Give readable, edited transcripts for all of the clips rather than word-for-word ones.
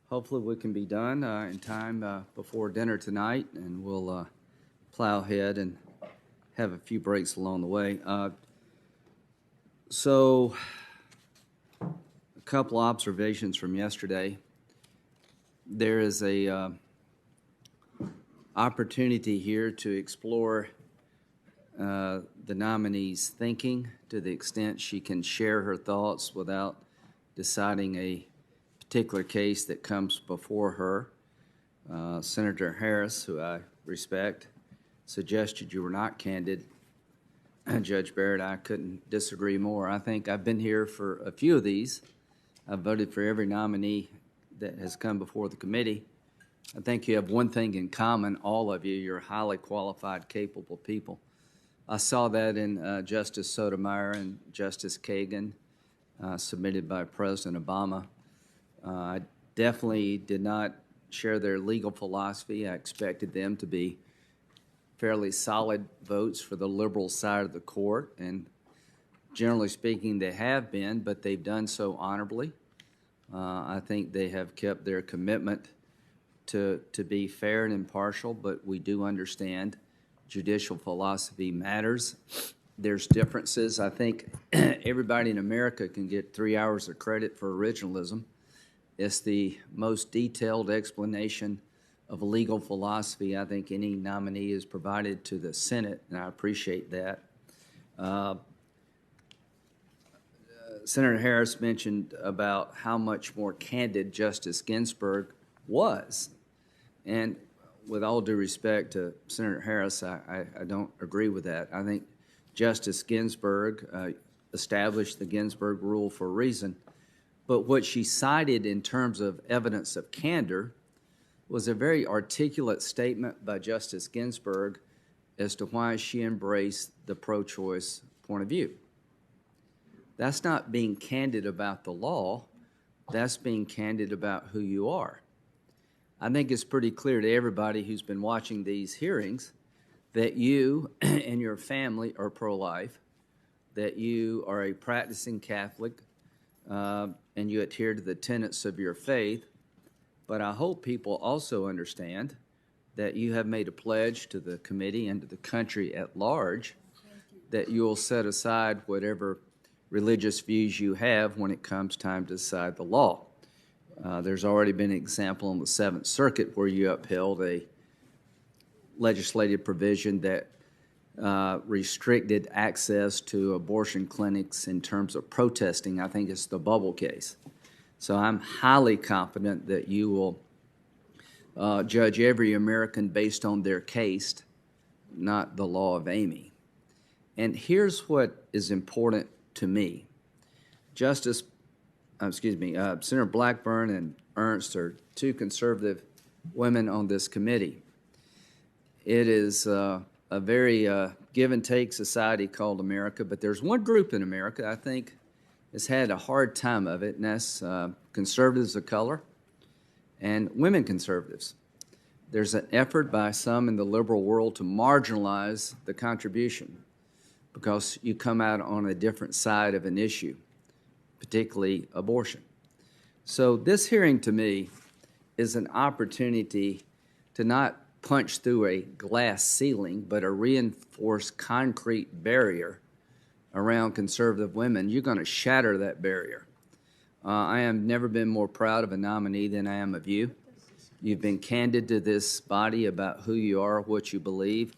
hopefully we can be done in time before dinner tonight, and we'll plow ahead and have a few breaks along the way. So, a couple observations from yesterday. There is a opportunity here to explore the nominee's thinking to the extent she can share her thoughts without deciding a particular case that comes before her. Senator Harris, who I respect, suggested you were not candid. Judge Barrett, I couldn't disagree more. I think I've been here for a few of these. I've voted for every nominee that has come before the committee. I think you have one thing in common, all of you. You're highly qualified, capable people. I saw that in Justice Sotomayor and Justice Kagan, submitted by President Obama. I definitely did not share their legal philosophy. I expected them to be fairly solid votes for the liberal side of the court, and generally speaking, they have been, but they've done so honorably. I think they have kept their commitment to be fair and impartial, but we do understand judicial philosophy matters. There's differences. I think everybody in America can get 3 hours of credit for originalism. It's the most detailed explanation of legal philosophy I think any nominee has provided to the Senate, and I appreciate that. Senator Harris mentioned about how much more candid Justice Ginsburg was. And with all due respect to Senator Harris, I don't agree with that. I think Justice Ginsburg established the Ginsburg rule for a reason. But what she cited in terms of evidence of candor was a very articulate statement by Justice Ginsburg as to why she embraced the pro-choice point of view. That's not being candid about the law. That's being candid about who you are. I think it's pretty clear to everybody who's been watching these hearings that you and your family are pro-life, that you are a practicing Catholic, and you adhere to the tenets of your faith. But I hope people also understand that you have made a pledge to the committee and to the country at large that you will set aside whatever religious views you have when it comes time to decide the law. There's already been an example in the Seventh Circuit where you upheld a legislative provision that restricted access to abortion clinics in terms of protesting. I think it's the Bubble case. So I'm highly confident that you will judge every American based on their case, not the law of Amy. And here's what is important to me. Senator Blackburn and Ernst are two conservative women on this committee. It is a very give-and-take society called America, but there's one group in America I think has had a hard time of it, and that's conservatives of color and women conservatives. There's an effort by some in the liberal world to marginalize the contribution because you come out on a different side of an issue, particularly abortion. So this hearing to me is an opportunity to not punch through a glass ceiling, but a reinforced concrete barrier around conservative women. You're going to shatter that barrier. I have never been more proud of a nominee than I am of you. You've been candid to this body about who you are, what you believe.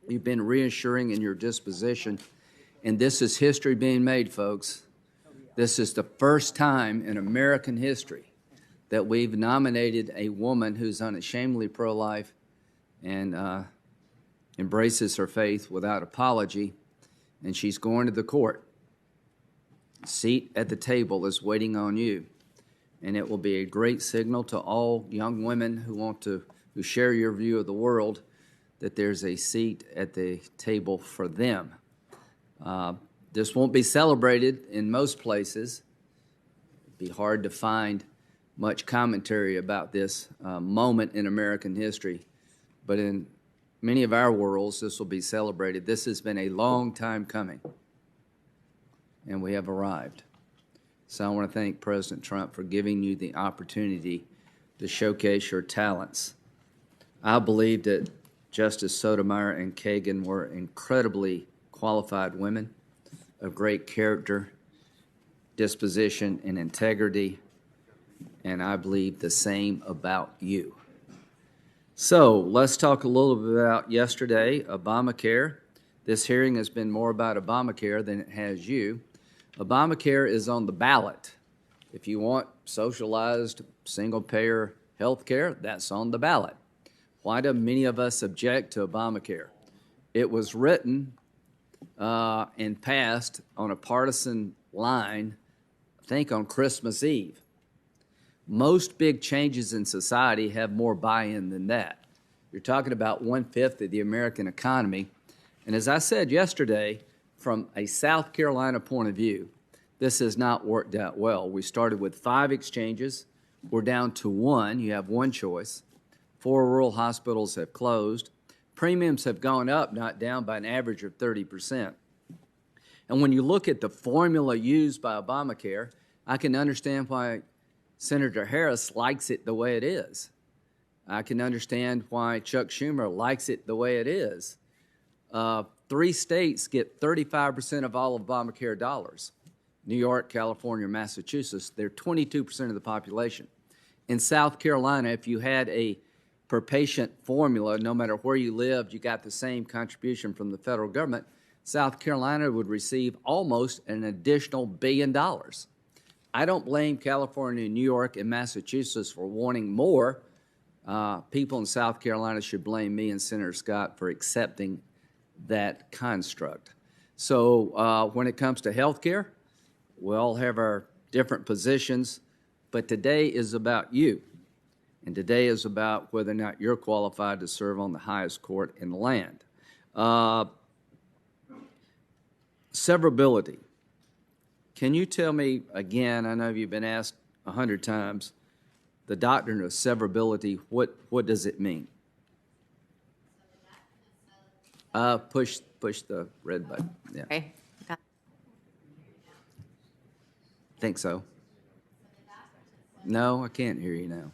You've been reassuring in your disposition, and this is history being made, folks. This is the first time in American history that we've nominated a woman who's unashamedly pro-life and embraces her faith without apology, and she's going to the court. Seat at the table is waiting on you, and it will be a great signal to all young women who share your view of the world that there's a seat at the table for them. This won't be celebrated in most places. It'd be hard to find much commentary about this moment in American history, but in many of our worlds, this will be celebrated. This has been a long time coming, and we have arrived. So I want to thank President Trump for giving you the opportunity to showcase your talents. I believe that Justice Sotomayor and Kagan were incredibly qualified women of great character, disposition, and integrity, and I believe the same about you. So let's talk a little bit about yesterday, Obamacare. This hearing has been more about Obamacare than it has you. Obamacare is on the ballot. If you want socialized single-payer health care, that's on the ballot. Why do many of us object to Obamacare? It was written and passed on a partisan line, I think on Christmas Eve. Most big changes in society have more buy-in than that. You're talking about 1/5 of the American economy. And as I said yesterday, from a South Carolina point of view, this has not worked out well. We started with 5 exchanges. We're down to 1. You have one choice. 4 rural hospitals have closed. Premiums have gone up, not down, by an average of 30%. And when you look at the formula used by Obamacare, I can understand why Senator Harris likes it the way it is. I can understand why Chuck Schumer likes it the way it is. 3 states get 35% of all of Obamacare dollars. New York, California, Massachusetts, they're 22% of the population. In South Carolina, if you had a per patient formula, no matter where you lived, you got the same contribution from the federal government, South Carolina would receive almost an additional $1 billion. I don't blame California, New York, and Massachusetts for wanting more. People in South Carolina should blame me and Senator Scott for accepting that construct. So when it comes to health care, we all have our different positions, but today is about you. And today is about whether or not you're qualified to serve on the highest court in the land. Severability. Can you tell me again, I know you've been asked 100 times, the doctrine of severability, what does it mean? Push the red button. Yeah. Okay. Think so. No, I can't hear you now.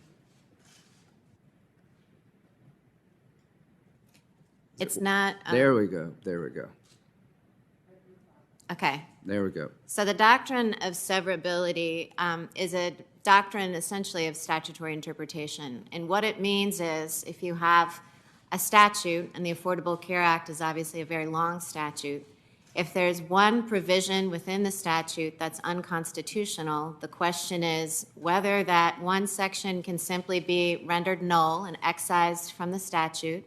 It's not. There we go. There we go. Okay. There we go. So the doctrine of severability is a doctrine essentially of statutory interpretation. And what it means is if you have a statute, and the Affordable Care Act is obviously a very long statute, if there's one provision within the statute that's unconstitutional, the question is whether that one section can simply be rendered null and excised from the statute,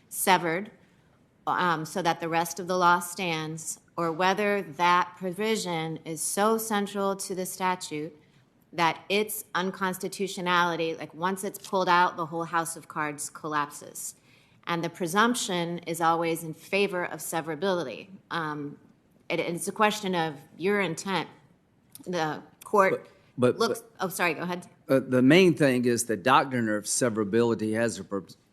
severed, so that the rest of the law stands, or whether that provision is so central to the statute that its unconstitutionality, like once it's pulled out, the whole house of cards collapses. And the presumption is always in favor of severability. It's a question of your intent. The court looks. Oh, sorry. Go ahead. The main thing is the doctrine of severability has a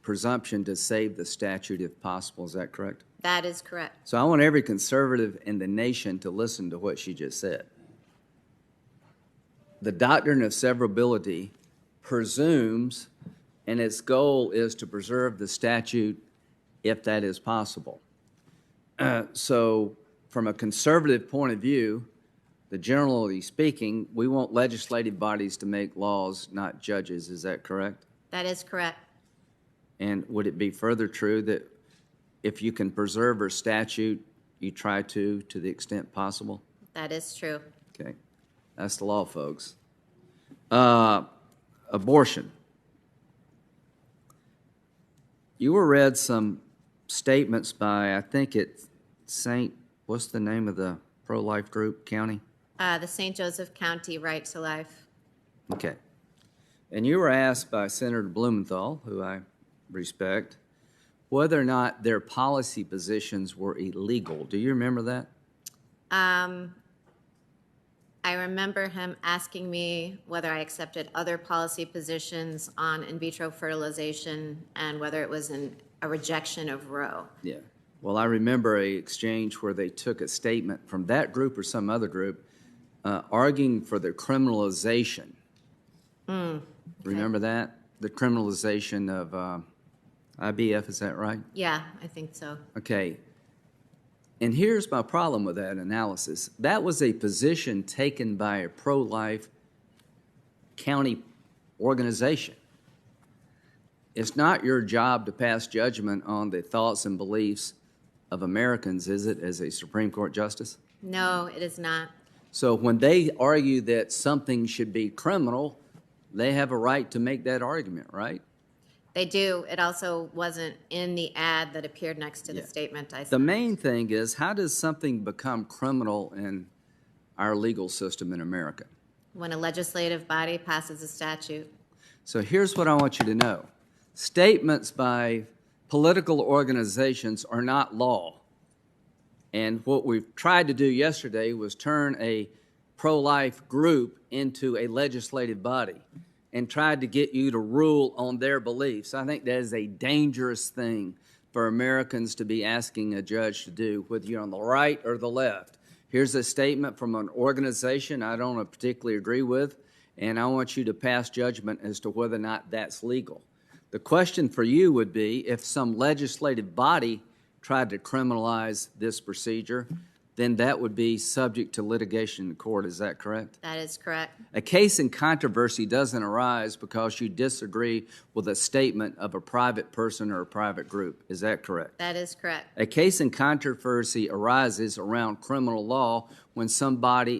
presumption to save the statute if possible. Is that correct? That is correct. So I want every conservative in the nation to listen to what she just said. The doctrine of severability presumes, and its goal is to preserve the statute if that is possible. So from a conservative point of view, generally speaking, we want legislative bodies to make laws, not judges. Is that correct? That is correct. And would it be further true that if you can preserve a statute, you try to the extent possible? That is true. Okay. That's the law, folks. Abortion. You were read some statements by, I think it's what's the name of the pro-life group, county? The St. Joseph County Right to Life. Okay. And you were asked by Senator Blumenthal, who I respect, whether or not their policy positions were illegal. Do you remember that? I remember him asking me whether I accepted other policy positions on in vitro fertilization and whether it was a rejection of Roe. Yeah. Well, I remember an exchange where they took a statement from that group or some other group arguing for the criminalization. Okay. Remember that? the criminalization of IBF, is that right? Yeah, I think so. Okay. And here's my problem with that analysis. That was a position taken by a pro-life county organization. It's not your job to pass judgment on the thoughts and beliefs of Americans, is it, as a Supreme Court justice? No, it is not. So when they argue that something should be criminal, they have a right to make that argument, right? They do. It also wasn't in the ad that appeared next to the statement I The sent. main thing is, how does something become criminal in our legal system in America? When a legislative body passes a statute. So here's what I want you to know. Statements by political organizations are not law. And what we've tried to do yesterday was turn a pro-life group into a legislative body and tried to get you to rule on their beliefs. I think that is a dangerous thing for Americans to be asking a judge to do, whether you're on the right or the left. Here's a statement from an organization I don't particularly agree with, and I want you to pass judgment as to whether or not that's legal. The question for you would be, if some legislative body tried to criminalize this procedure, then that would be subject to litigation in court. Is that correct? That is correct. A case in controversy doesn't arise because you disagree with a statement of a private person or a private group. Is that correct? That is correct. A case in controversy arises around criminal law when somebody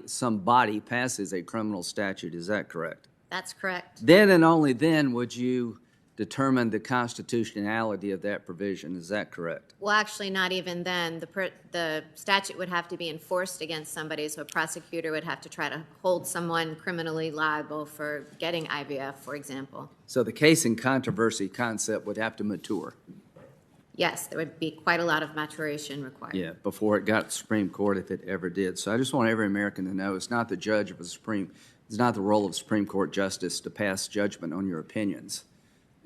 passes a criminal statute. Is that correct? That's correct. Then and only then would you determine the constitutionality of that provision. Is that correct? Well, actually, not even then. The statute would have to be enforced against somebody, so a prosecutor would have to try to hold someone criminally liable for getting IVF, for example. So the case in controversy concept would have to mature. Yes, there would be quite a lot of maturation required. Yeah, before it got to the Supreme Court, if it ever did. So I just want every American to know it's not the judge of it's not the role of a Supreme Court justice to pass judgment on your opinions.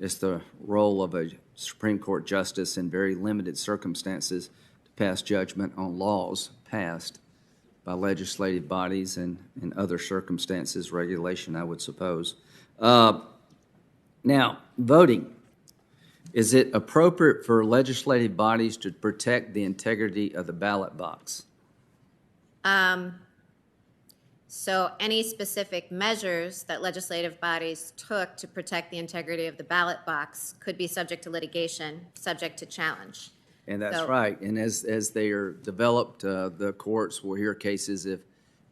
It's the role of a Supreme Court justice in very limited circumstances to pass judgment on laws passed by legislative bodies and in other circumstances, regulation, I would suppose. Now, voting. Is it appropriate for legislative bodies to protect the integrity of the ballot box? So any specific measures that legislative bodies took to protect the integrity of the ballot box could be subject to litigation, subject to challenge. And that's right. And as they are developed, the courts will hear cases if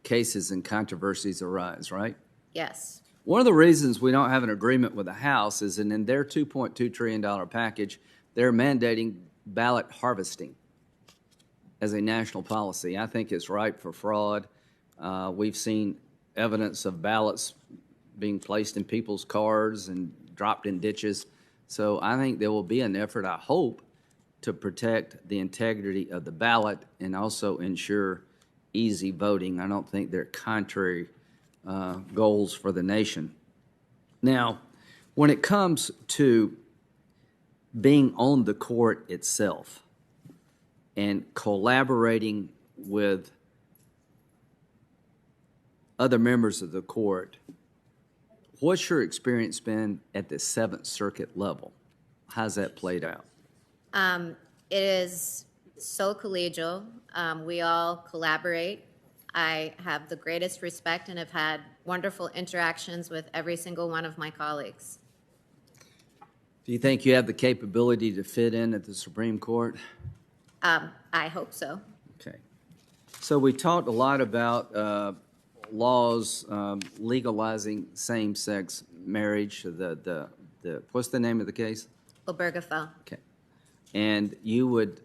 cases and controversies arise, right? Yes. One of the reasons we don't have an agreement with the House is that in their $2.2 trillion package, they're mandating ballot harvesting as a national policy. I think it's ripe for fraud. We've seen evidence of ballots being placed in people's cars and dropped in ditches. So I think there will be an effort, I hope, to protect the integrity of the ballot and also ensure easy voting. I don't think they're contrary goals for the nation. Now, when it comes to being on the court itself and collaborating with other members of the court, what's your experience been at the Seventh Circuit level? How's that played out? It is so collegial. We all collaborate. I have the greatest respect and have had wonderful interactions with every single one of my colleagues. Do you think you have the capability to fit in at the Supreme Court? I hope so. Okay. So we talked a lot about laws legalizing same-sex marriage. What's the name of the case? Obergefell. Okay. And you would,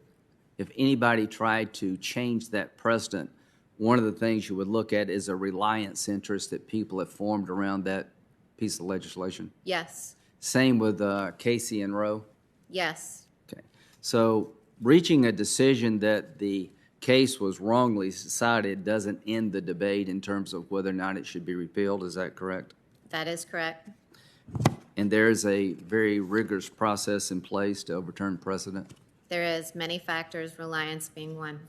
if anybody tried to change that precedent, one of the things you would look at is a reliance interest that people have formed around that piece of legislation. Yes. Same with Casey and Roe? Yes. Okay. So reaching a decision that the case was wrongly decided doesn't end the debate in terms of whether or not it should be repealed. Is that correct? That is correct. And there is a very rigorous process in place to overturn precedent? There is many factors, reliance being one.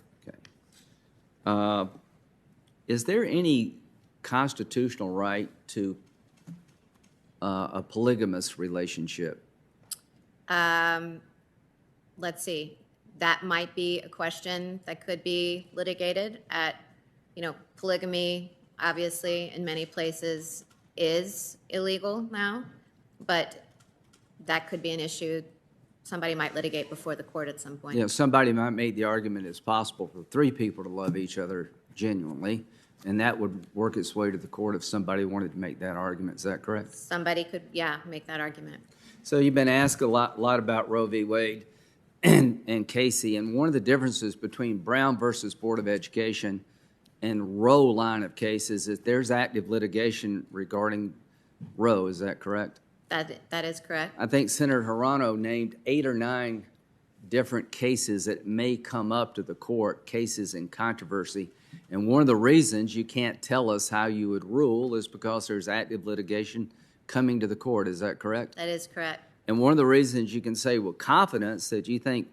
Okay. Is there any constitutional right to a polygamous relationship? Let's see. That might be a question that could be litigated at, polygamy, obviously, in many places is illegal now, but that could be an issue somebody might litigate before the court at some point. Somebody might make the argument it's possible for three people to love each other genuinely, and that would work its way to the court if somebody wanted to make that argument. Is that correct? Somebody could, make that argument. So you've been asked a lot about Roe v. Wade and Casey, and one of the differences between Brown versus Board of Education and Roe line of cases is there's active litigation regarding Roe. Is that correct? That is correct. I think Senator Hirano named 8 or 9 different cases that may come up to the court, cases in controversy. And one of the reasons you can't tell us how you would rule is because there's active litigation coming to the court. Is that correct? That is correct. And one of the reasons you can say with confidence that you think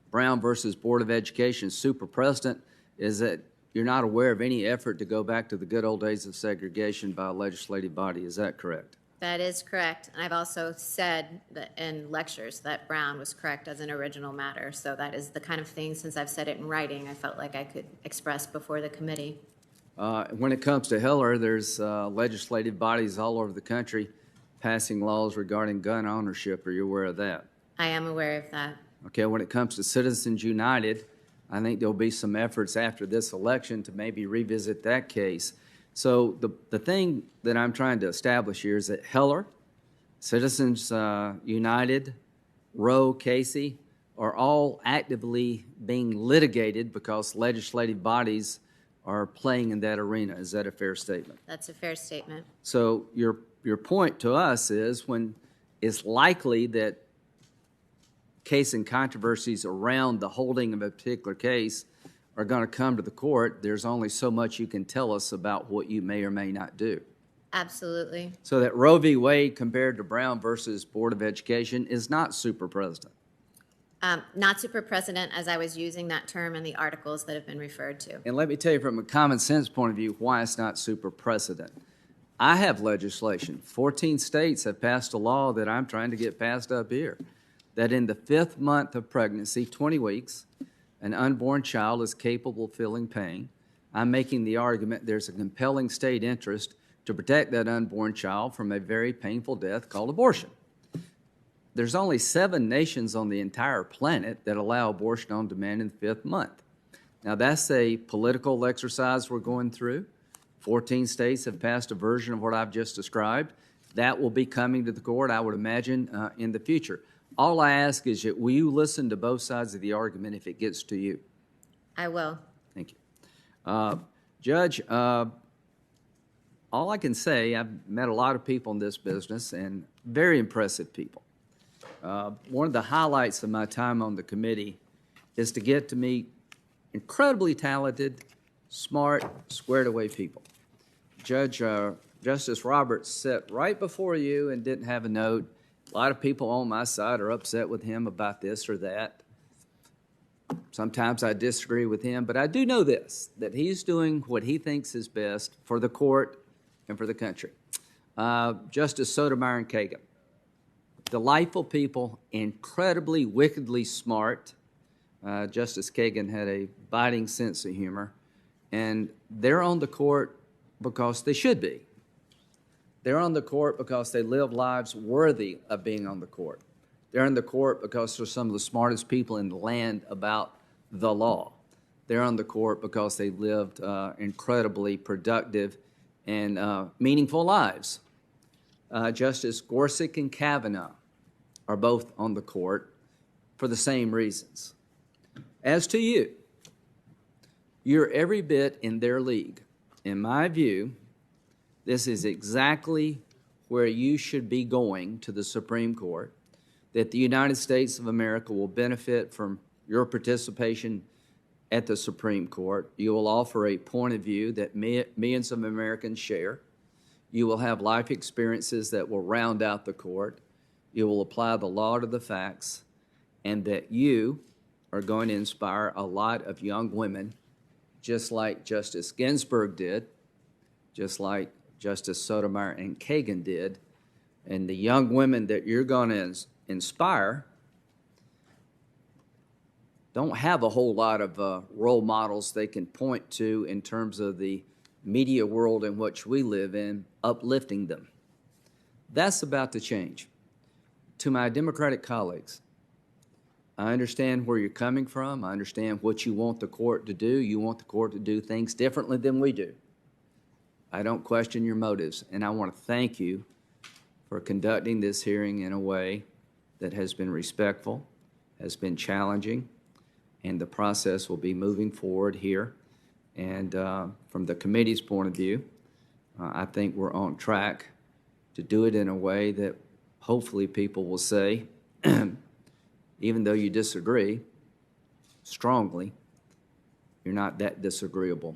Brown versus Board of Education is super precedent is that you're not aware of any effort to go back to the good old days of segregation by a legislative body. Is that correct? That is correct. And I've also said that in lectures that Brown was correct as an original matter. So that is the kind of thing, since I've said it in writing, I felt like I could express before the committee. When it comes to Heller, there's legislative bodies all over the country passing laws regarding gun ownership. Are you aware of that? I am aware of that. Okay, when it comes to Citizens United, I think there'll be some efforts after this election to maybe revisit that case. So the thing that I'm trying to establish here is that Heller, Citizens United, Roe, Casey are all actively being litigated because legislative bodies are playing in that arena. Is that a fair statement? That's a fair statement. So your point to us is when it's likely that case and controversies around the holding of a particular case are going to come to the court, there's only so much you can tell us about what you may or may not do. Absolutely. So that Roe v. Wade compared to Brown versus Board of Education is not super precedent. Not super precedent, as I was using that term in the articles that have been referred to. And let me tell you from a common sense point of view why it's not super precedent. I have legislation. 14 states have passed a law that I'm trying to get passed up here, that in the 5th month of pregnancy, 20 weeks, an unborn child is capable of feeling pain. I'm making the argument there's a compelling state interest to protect that unborn child from a very painful death called abortion. There's only 7 nations on the entire planet that allow abortion on demand in the 5th month. Now, that's a political exercise we're going through. 14 states have passed a version of what I've just described. That will be coming to the court, I would imagine, in the future. All I ask is that will you listen to both sides of the argument if it gets to you? I will. Thank you. Judge, all I can say, I've met a lot of people in this business and very impressive people. One of the highlights of my time on the committee is to get to meet incredibly talented, smart, squared-away people. Justice Roberts sat right before you and didn't have a note. A lot of people on my side are upset with him about this or that. Sometimes I disagree with him, but I do know this, that he's doing what he thinks is best for the court and for the country. Justice Sotomayor and Kagan, delightful people, incredibly wickedly smart. Justice Kagan had a biting sense of humor, and they're on the court because they should be. They're on the court because they live lives worthy of being on the court. They're on the court because they're some of the smartest people in the land about the law. They're on the court because they lived incredibly productive and meaningful lives. Justice Gorsuch and Kavanaugh are both on the court for the same reasons. As to you, you're every bit in their league. In my view, this is exactly where you should be going to the Supreme Court, that the United States of America will benefit from your participation at the Supreme Court. You will offer a point of view that millions of Americans share. You will have life experiences that will round out the court. You will apply the law to the facts, and that you are going to inspire a lot of young women, just like Justice Ginsburg did, just like Justice Sotomayor and Kagan did, And the young women that you're going to inspire don't have a whole lot of role models they can point to in terms of the media world in which we live in, uplifting them. That's about to change. To my Democratic colleagues, I understand where you're coming from. I understand what you want the court to do. You want the court to do things differently than we do. I don't question your motives, and I want to thank you for conducting this hearing in a way that has been respectful, has been challenging, and the process will be moving forward here. And from the committee's point of view, I think we're on track to do it in a way that hopefully people will say, even though you disagree strongly, you're not that disagreeable.